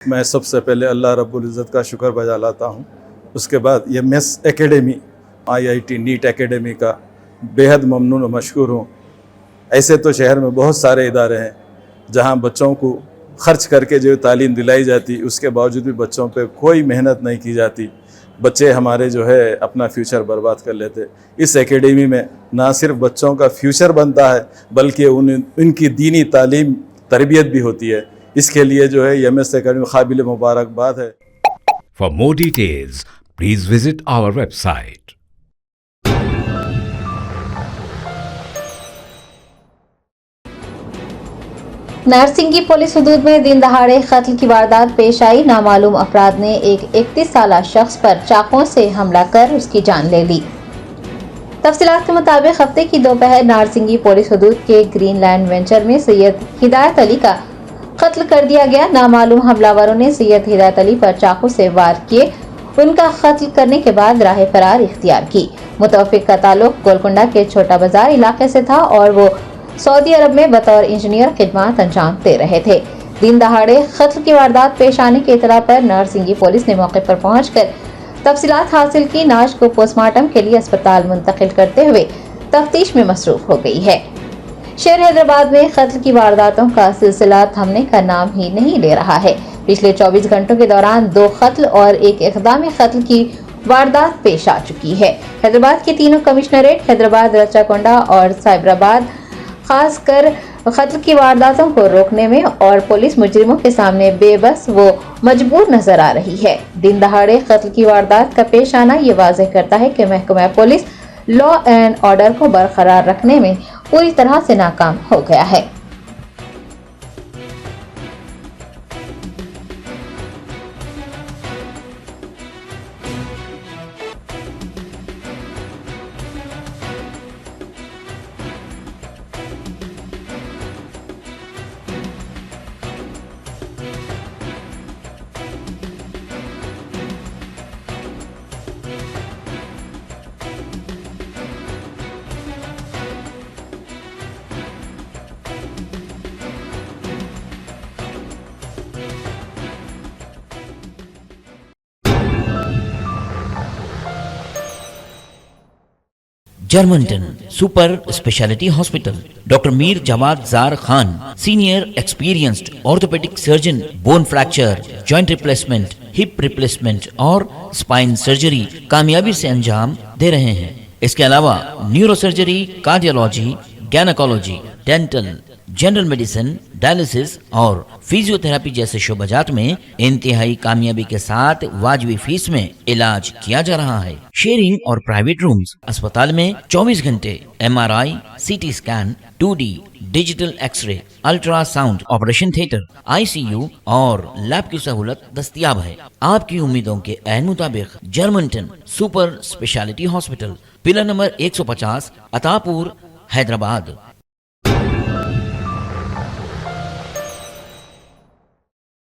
मैं सबसे पहले अल्लाह रब्बुल इज़्ज़त का शुक्र बजा लाता हूँ। उसके बाद ये मेस एकेडमी IIT नीट एकेडमी का बेहद ममनून और मशकूर हूँ। ऐसे तो शहर में बहुत सारे इदारे हैं जहाँ बच्चों को खर्च करके जो तालीम दिलाई जाती, उसके बावजूद भी बच्चों पे कोई मेहनत नहीं की जाती। बच्चे हमारे जो है अपना फ्यूचर बर्बाद कर लेते। इस एकेडमी में ना सिर्फ बच्चों का फ्यूचर बनता है बल्कि उनकी दीनी तालीम तरबियत भी होती है। इसके लिए जो है MS एकेडमी काबिल मुबारकबाद है। For more details, please visit our website. Narsingi police हदूद में दिन दहाड़े कत्ल की वारदात पेश आई। नामालूम अफराद ने एक 31 साला शख्स पर चाकुओं से हमला कर उसकी जान ले ली। तफसीलात के मुताबिक हफ्ते की दोपहर नारसिंगी पुलिस हदूद के ग्रीनलैंड वेंचर में सैयद हिदायत अली का कत्ल कर दिया गया। नामालूम हमलावरों ने सैयद हिदायत अली पर चाकू से वार किए। उनका कत्ल करने के बाद राह फरार इख्तियार की। मुतवफ़्फ़िक़ का ताल्लुक गोलकुंडा के छोटा बाजार इलाके से था और वो सऊदी अरब में बतौर इंजीनियर खिदमत अंजाम दे रहे थे। दिन दहाड़े कत्ल की वारदात पेश आने की इतला पर नारसिंगी पुलिस ने मौके पर पहुंचकर तफसीलात हासिल की। नाश को पोस्टमार्टम के लिए अस्पताल मुंतकिल करते हुए तफ्तीश में मसरूफ हो गई है। शहर हैदराबाद में कत्ल की वारदातों का सिलसिला थमने का नाम ही नहीं ले रहा है। पिछले 24 घंटों के दौरान 2 कत्ल और एक इक़दाम कत्ल की वारदात पेश आ चुकी है। हैदराबाद के तीनों कमिश्नरेट हैदराबाद, रचाकोंडा और साइबराबाद खासकर कत्ल की वारदातों को रोकने में और पुलिस मुजरिमों के सामने बेबस व मजबूर नजर आ रही है। दिन दहाड़े कत्ल की वारदात का पेश आना ये वाज़ेह करता है कि महकमा पुलिस लॉ एंड ऑर्डर को बरकरार रखने में पूरी तरह से नाकाम हो गया है। जर्मनटन super speciality hospital, doctor Mir Jawad Jar Khan, senior experienced orthopaedic surgeon, bone fracture, joint replacement, hip replacement और स्पाइन सर्जरी कामयाबी से अंजाम दे रहे हैं। इसके अलावा neuro surgery, cardiology, gynaecology, dental, general medicine, dialysis और फिजियोथेरेपी जैसे शोबाजात में इंतहाई कामयाबी के साथ वाजिबी फीस में इलाज किया जा रहा है। शेयरिंग और प्राइवेट रूम्स, अस्पताल में 24 घंटे MRI, CT scan, 2D digital X-ray, ultrasound, operation theatre, ICU और लैब की सहूलत दस्तयाब है। आपकी उम्मीदों के ऐन मुताबिक Germanten super speciality hospital, pillar number 150, Attapur, Hyderabad.